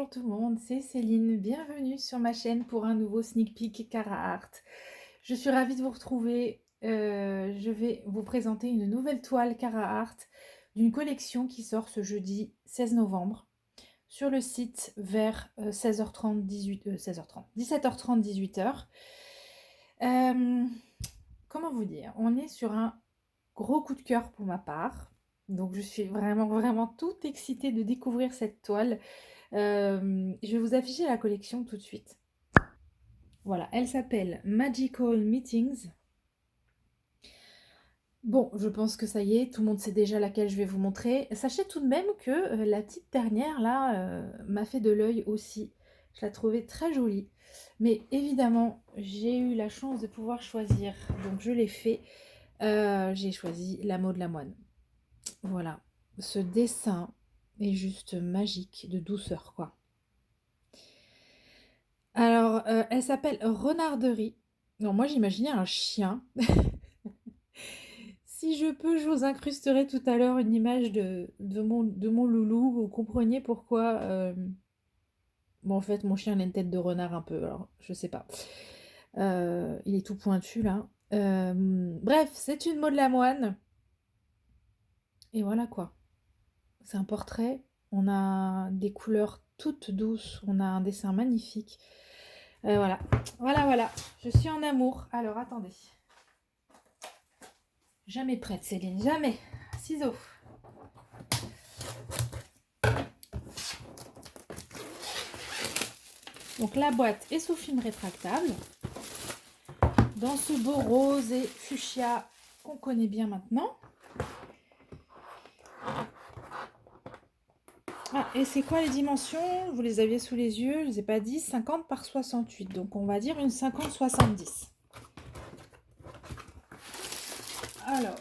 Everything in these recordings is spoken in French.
bonjour tout le monde, c'est Céline, bienvenue sur ma chaîne pour un nouveau sneak peek Carhartt. Je suis ravie de vous retrouver, je vais vous présenter une nouvelle toile Carhartt d'une collection qui sort ce jeudi 16 novembre sur le site vers 16h30, 17h30, 18h. Comment vous dire, on est sur un gros coup de cœur pour ma part. Donc je suis vraiment toute excitée de découvrir cette toile. Je vais vous afficher la collection tout de suite. Voilà, elle s'appelle Magical Meetings. Bon, je pense que ça y est, tout le monde sait déjà laquelle je vais vous montrer. Sachez tout de même que la petite dernière là m'a fait de l'œil aussi. Je la trouvais très jolie. Mais évidemment, j'ai eu la chance de pouvoir choisir. Donc je l'ai fait. J'ai choisi la Maud Lamoine. Voilà, ce dessin est juste magique, de douceur quoi. Alors, elle s'appelle Renarderie. Non, moi j'imaginais un chien. Si je peux, je vous incrusterai tout à l'heure une image de mon loulou. Vous compreniez pourquoi... Bon, en fait, mon chien a une tête de renard un peu, alors je sais pas. Il est tout pointu là. Bref, c'est une Maud Lamoine. Et voilà quoi. C'est un portrait. On a des couleurs toutes douces. On a un dessin magnifique. Voilà. Voilà. Je suis en amour. Alors, attendez. Jamais prête, Céline. Jamais. Ciseaux. Donc, la boîte est sous film rétractable. Dans ce beau rose et fuchsia qu'on connaît bien maintenant. Ah, et c'est quoi les dimensions? Vous les aviez sous les yeux, je ne les ai pas dit, 50 par 68. Donc on va dire une 50-70. Alors,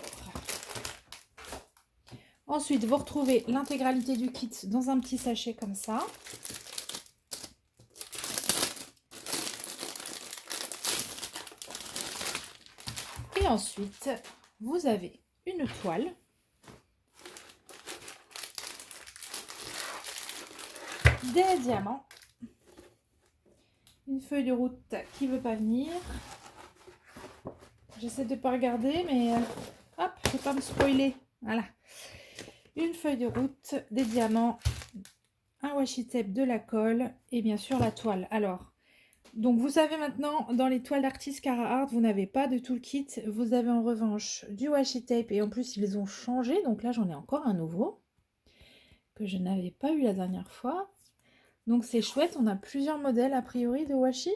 ensuite vous retrouvez l'intégralité du kit dans un petit sachet comme ça. Et ensuite, vous avez une toile. Des diamants, une feuille de route qui veut pas venir. J'essaie de pas regarder, mais hop, je vais pas me spoiler. Voilà, une feuille de route, des diamants, un washi tape, de la colle et bien sûr la toile. Alors, donc vous savez maintenant, dans les toiles d'artistes Carhartt, vous n'avez pas de toolkit. Vous avez en revanche du washi tape et en plus ils ont changé. Donc là, j'en ai encore un nouveau que je n'avais pas eu la dernière fois. Donc c'est chouette, on a plusieurs modèles a priori de washi.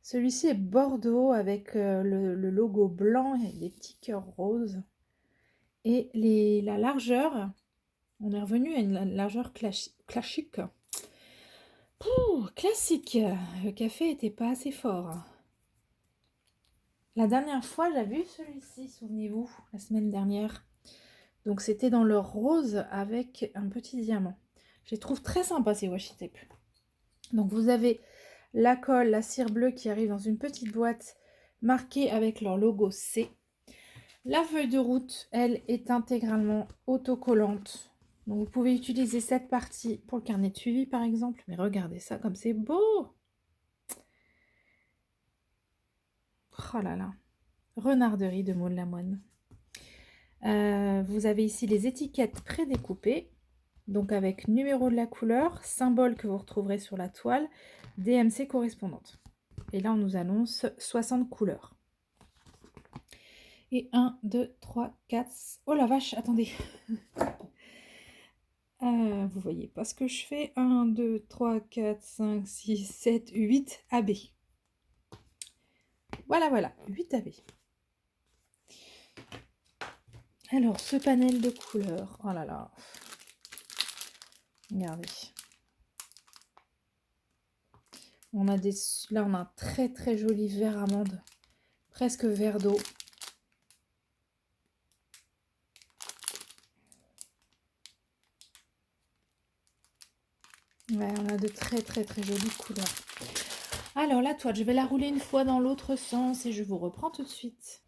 Celui-ci est bordeaux avec le logo blanc et des petits cœurs roses. Et la largeur, on est revenu à une largeur classique. Pouh, classique. Le café était pas assez fort. La dernière fois, j'avais eu celui-ci, souvenez-vous, la semaine dernière. Donc c'était dans le rose avec un petit diamant. Je les trouve très sympas ces washi tape. Donc vous avez la colle, la cire bleue qui arrive dans une petite boîte marquée avec leur logo C. La feuille de route, elle, est intégralement autocollante. Donc vous pouvez utiliser cette partie pour le carnet de suivi par exemple. Mais regardez ça comme c'est beau! Oh là là! Renarderie de Maud Lamoine. Vous avez ici les étiquettes prédécoupées. Donc avec numéro de la couleur, symbole que vous retrouverez sur la toile, DMC correspondante. Et là, on nous annonce 60 couleurs. Et 1, 2, 3, 4... Oh la vache, attendez. Vous voyez pas ce que je fais. 1, 2, 3, 4, 5, 6, 7, 8 AB. Voilà, 8 AB. Alors, ce panel de couleurs. Oh là là. Regardez. On a là, on a un très joli vert amande. Presque vert d'eau. Ouais, on a de très jolies couleurs. Alors la toile, je vais la rouler une fois dans l'autre sens et je vous reprends tout de suite.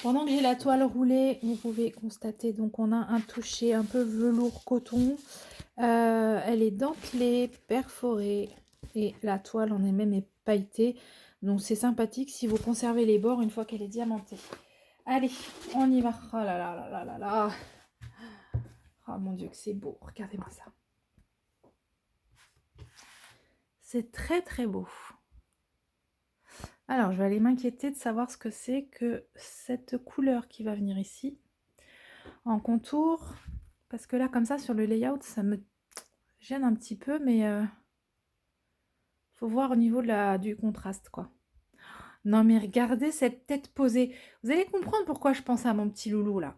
Pendant que j'ai la toile roulée, vous pouvez constater donc on a un toucher un peu velours coton. Elle est dentelée, perforée et la toile en elle-même est pailletée. Donc c'est sympathique si vous conservez les bords une fois qu'elle est diamantée. Allez, on y va. Oh là là là là là là. Oh mon Dieu que c'est beau. Regardez-moi ça. C'est très très beau. Alors je vais aller m'inquiéter de savoir ce que c'est que cette couleur qui va venir ici en contour. Parce que là comme ça sur le layout ça me gêne un petit peu mais faut voir au niveau du contraste quoi. Non mais regardez cette tête posée. Vous allez comprendre pourquoi je pense à mon petit loulou là.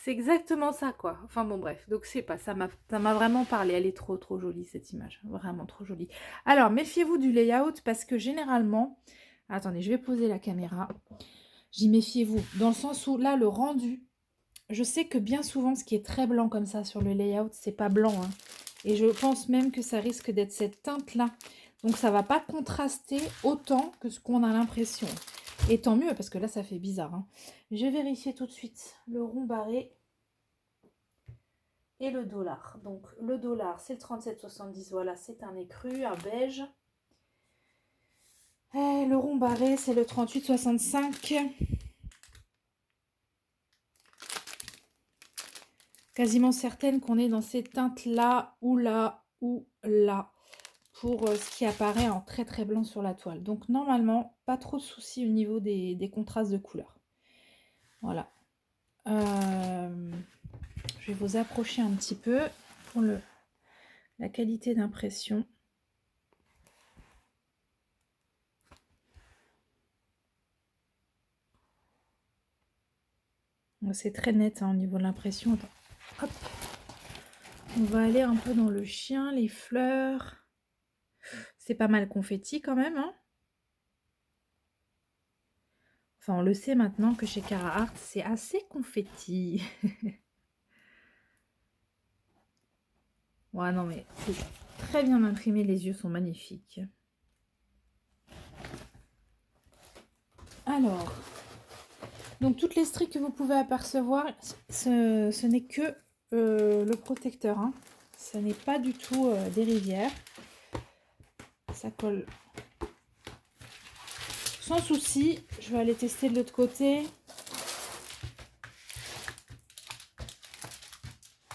C'est exactement ça quoi. Enfin bon bref, donc c'est pas, ça m'a vraiment parlé. Elle est trop trop jolie cette image, vraiment trop jolie. Alors méfiez-vous du layout parce que généralement, attendez, je vais poser la caméra. J'y méfiez-vous dans le sens où là le rendu, je sais que bien souvent ce qui est très blanc comme ça sur le layout, c'est pas blanc hein. Et je pense même que ça risque d'être cette teinte là. Donc ça va pas contraster autant que ce qu'on a l'impression. Et tant mieux parce que là ça fait bizarre hein. Je vais vérifier tout de suite le rond barré et le dollar. Donc le dollar c'est le 37,70, voilà, c'est un écru, un beige. Et le rond barré c'est le 38,65. Quasiment certaine qu'on est dans ces teintes là ou là ou là pour ce qui apparaît en très très blanc sur la toile. Donc normalement pas trop de soucis au niveau des contrastes de couleurs. Voilà. Je vais vous approcher un petit peu pour la qualité d'impression. C'est très net hein, au niveau de l'impression. Hop. On va aller un peu dans le chien, les fleurs. C'est pas mal confetti quand même. Hein, enfin, on le sait maintenant que chez Cara Art, c'est assez confetti. Ouais, non mais c'est très bien imprimé. Les yeux sont magnifiques. Alors, donc toutes les stries que vous pouvez apercevoir, ce n'est que le protecteur. Hein. Ce n'est pas du tout des rivières. Ça colle sans souci. Je vais aller tester de l'autre côté.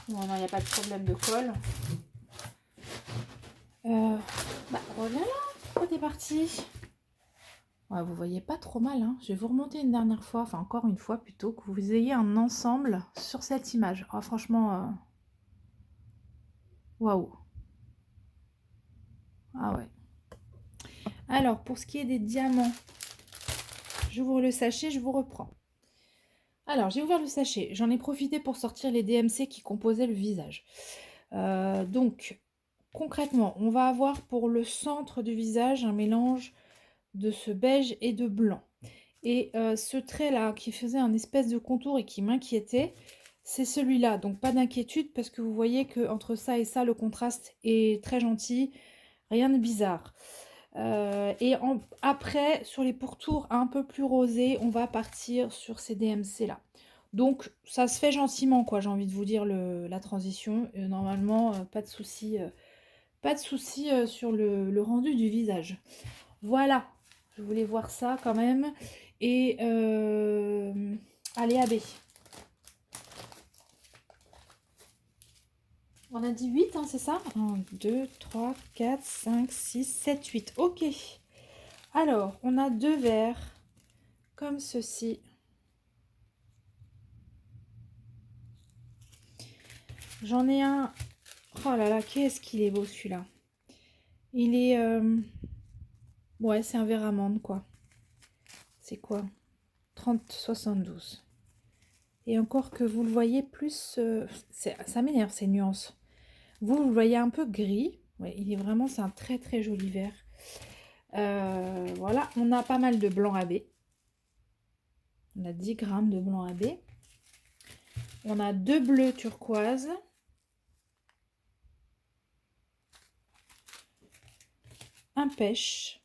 Bon, non, il n'y a pas de problème de colle. Reviens là. Pourquoi t'es parti? Ouais, vous voyez pas trop mal. Hein. Je vais vous remonter une dernière fois, enfin encore une fois plutôt, que vous ayez un ensemble sur cette image. Oh, franchement, waouh. Ah ouais. Alors, pour ce qui est des diamants, j'ouvre le sachet, je vous reprends. Alors, j'ai ouvert le sachet. J'en ai profité pour sortir les DMC qui composaient le visage. Donc, concrètement, on va avoir pour le centre du visage un mélange de ce beige et de blanc. Et ce trait-là qui faisait un espèce de contour et qui m'inquiétait, c'est celui-là. Donc pas d'inquiétude parce que vous voyez qu'entre ça et ça, le contraste est très gentil. Rien de bizarre. Après, sur les pourtours un peu plus rosés, on va partir sur ces DMC-là. Donc ça se fait gentiment, quoi, j'ai envie de vous dire, la transition. Normalement, pas de souci sur le rendu du visage. Voilà, je voulais voir ça quand même. Et allez, AB. On a dit 8, hein, c'est ça? 1, 2, 3, 4, 5, 6, 7, 8. Ok. Alors, on a deux verres comme ceci. J'en ai un. Oh là là, qu'est-ce qu'il est beau celui-là. Il est... Ouais, c'est un verre amande, quoi. C'est quoi? 30,72. Et encore que vous le voyez plus... ça m'énerve, ces nuances. Vous le voyez un peu gris. Ouais, il est vraiment... C'est un très très joli verre. Voilà, on a pas mal de blanc AB. On a 10 grammes de blanc AB. On a deux bleus turquoise. Un pêche.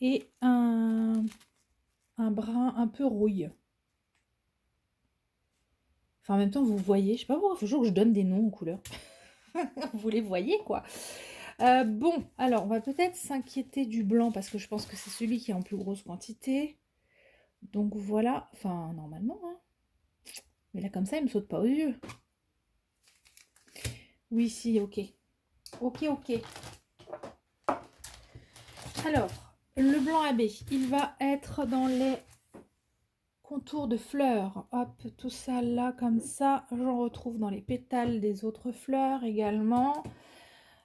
Et un un brun un peu rouille. Enfin, en même temps, vous voyez, je sais pas pourquoi il faut toujours que je donne des noms aux couleurs. Vous les voyez, quoi. Bon, alors, on va peut-être s'inquiéter du blanc parce que je pense que c'est celui qui est en plus grosse quantité. Donc voilà, enfin, normalement, hein. Mais là, comme ça, il me saute pas aux yeux. Oui, si, ok. Ok, ok. Alors, le blanc AB, il va être dans les contours de fleurs. Hop, tout ça là, comme ça. J'en retrouve dans les pétales des autres fleurs également.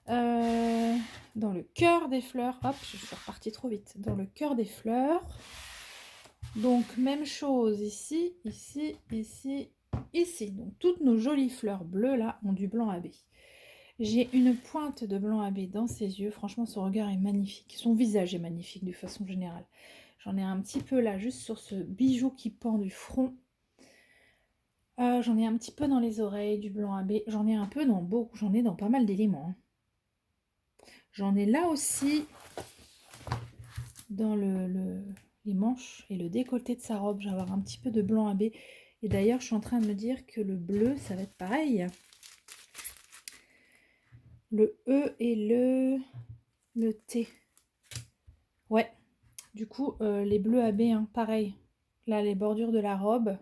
Dans le cœur des fleurs. Hop, je suis repartie trop vite. Dans le cœur des fleurs. Donc, même chose ici, ici, ici, ici. Donc, toutes nos jolies fleurs bleues là ont du blanc AB. J'ai une pointe de blanc AB dans ses yeux. Franchement, son regard est magnifique. Son visage est magnifique de façon générale. J'en ai un petit peu là, juste sur ce bijou qui pend du front. J'en ai un petit peu dans les oreilles, du blanc AB. J'en ai un peu dans beaucoup. J'en ai dans pas mal d'éléments. Hein. J'en ai là aussi dans les manches et le décolleté de sa robe. Je vais avoir un petit peu de blanc AB. Et d'ailleurs, je suis en train de me dire que le bleu, ça va être pareil. Le E et le T. Ouais. Du coup, les bleus AB, hein, pareil. Là, les bordures de la robe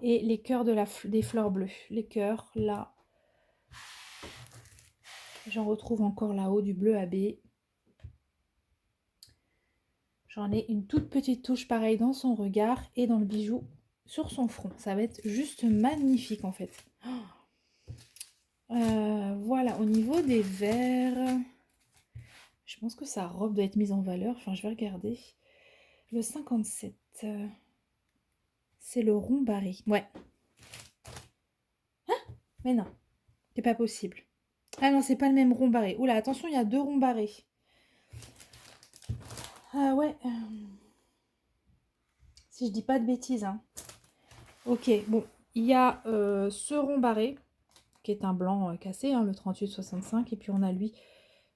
et les cœurs des fleurs bleues. Les cœurs, là. J'en retrouve encore là-haut du bleu AB. J'en ai une toute petite touche pareille dans son regard et dans le bijou sur son front. Ça va être juste magnifique en fait. Voilà, au niveau des verres, je pense que sa robe doit être mise en valeur. Enfin, je vais regarder. Le 57, c'est le rond barré. Ouais. Hein? Mais non, c'est pas possible. Ah non, c'est pas le même rond barré. Oula, attention, il y a deux ronds barrés. Ah ouais. Si je dis pas de bêtises, hein. Ok, bon, il y a ce rond barré, qui est un blanc cassé, hein, le 38-65, et puis on a lui.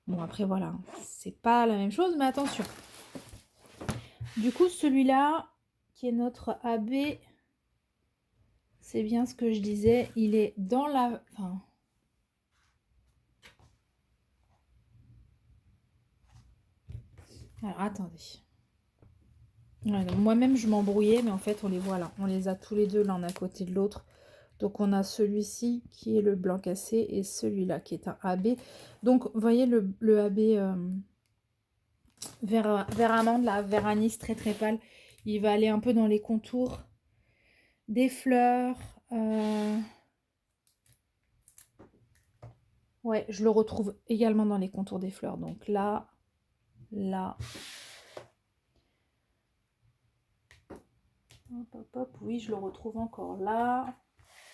Bon, après, voilà, c'est pas la même chose, mais attention. Du coup, celui-là, qui est notre AB, c'est bien ce que je disais, il est dans la... Enfin... Alors, attendez. Ouais, moi-même, je m'embrouillais, mais en fait, on les voit là. On les a tous les deux l'un à côté de l'autre. Donc, on a celui-ci qui est le blanc cassé et celui-là qui est un AB. Donc, vous voyez le AB vert amande, là, vert anis très très pâle. Il va aller un peu dans les contours des fleurs. Ouais, je le retrouve également dans les contours des fleurs. Donc là, là. Hop, hop, hop. Oui, je le retrouve encore là.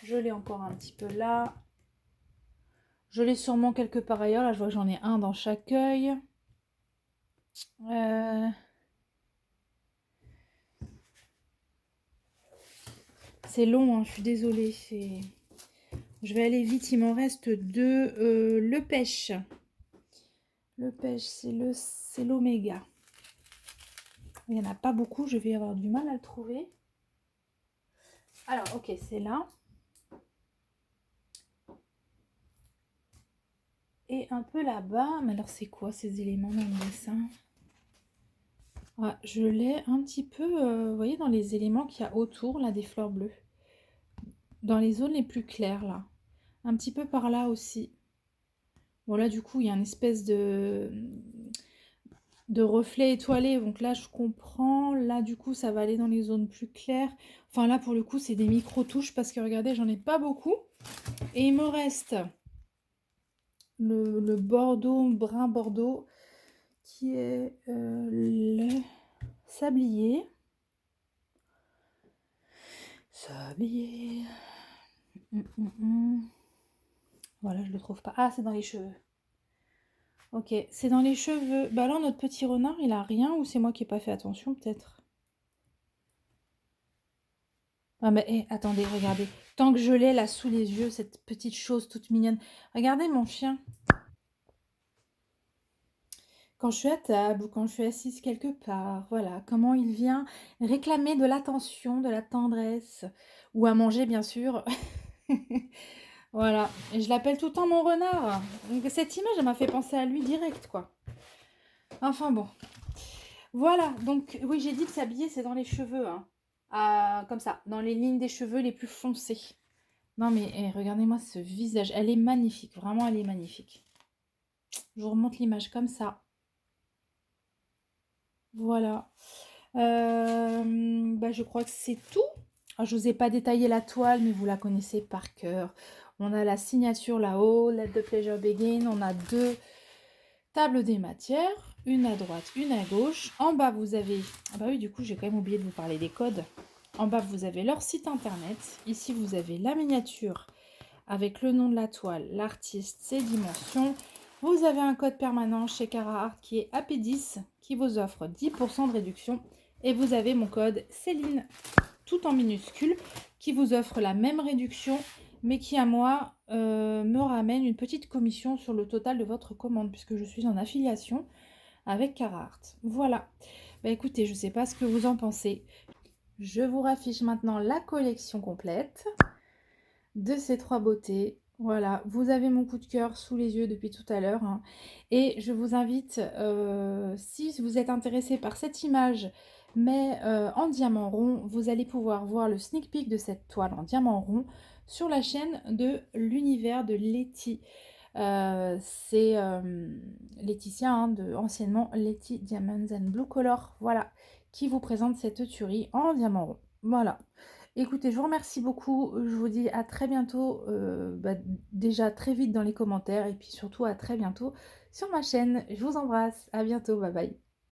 Je l'ai encore un petit peu là. Je l'ai sûrement quelque part ailleurs. Là, je vois que j'en ai un dans chaque œil. C'est long, hein, je suis désolée. Je vais aller vite. Il m'en reste deux. Le pêche. Le pêche, c'est l'oméga. Il n'y en a pas beaucoup. Je vais avoir du mal à le trouver. Alors, ok, c'est là. Et un peu là-bas. Mais alors, c'est quoi ces éléments dans le dessin? Ouais, je l'ai un petit peu, vous voyez, dans les éléments qu'il y a autour, là, des fleurs bleues. Dans les zones les plus claires, là. Un petit peu par là aussi. Bon, là, du coup, il y a une espèce de reflet étoilé. Donc là, je comprends. Là, du coup, ça va aller dans les zones plus claires. Enfin, là, pour le coup, c'est des micro-touches parce que, regardez, j'en ai pas beaucoup. Et il me reste le bordeaux, brun bordeaux, qui est le sablier. Sablier. Voilà, je le trouve pas. Ah, c'est dans les cheveux. Ok, c'est dans les cheveux. Bah alors, notre petit renard, il a rien ou c'est moi qui n'ai pas fait attention, peut-être? Ah, mais attendez, regardez. Tant que je l'ai là sous les yeux, cette petite chose toute mignonne. Regardez mon chien. quand je suis à table ou quand je suis assise quelque part, voilà, comment il vient réclamer de l'attention, de la tendresse ou à manger bien sûr. Voilà, et je l'appelle tout le temps mon renard. Donc cette image, elle m'a fait penser à lui direct, quoi. Enfin bon, voilà, donc oui, j'ai dit que s'habiller, c'est dans les cheveux, hein. Ah, comme ça, dans les lignes des cheveux les plus foncées. Non mais regardez-moi ce visage, elle est magnifique, vraiment elle est magnifique. Je vous remonte l'image comme ça. Voilà. Je crois que c'est tout. Ah, je vous ai pas détaillé la toile, mais vous la connaissez par cœur. On a la signature là-haut, Let the Pleasure Begin. On a deux tables des matières, une à droite, une à gauche. En bas, vous avez... Ah bah oui, du coup, j'ai quand même oublié de vous parler des codes. En bas, vous avez leur site internet. Ici, vous avez la miniature avec le nom de la toile, l'artiste, ses dimensions. Vous avez un code permanent chez Carhartt qui est AP10 qui vous offre 10% de réduction. Et vous avez mon code Céline, tout en minuscule, qui vous offre la même réduction, mais qui à moi me ramène une petite commission sur le total de votre commande, puisque je suis en affiliation avec Carhartt. Voilà. Bah écoutez, je ne sais pas ce que vous en pensez. Je vous raffiche maintenant la collection complète de ces trois beautés. Voilà, vous avez mon coup de cœur sous les yeux depuis tout à l'heure. Hein. Et je vous invite, si vous êtes intéressé par cette image, mais en diamant rond, vous allez pouvoir voir le sneak peek de cette toile en diamant rond sur la chaîne de l'univers de Letty. C'est Laetitia, hein, anciennement Letty Diamonds and Blue Color, voilà, qui vous présente cette tuerie en diamant rond. Voilà. Écoutez, je vous remercie beaucoup. Je vous dis à très bientôt, déjà très vite dans les commentaires et puis surtout à très bientôt sur ma chaîne. Je vous embrasse. À bientôt. Bye bye.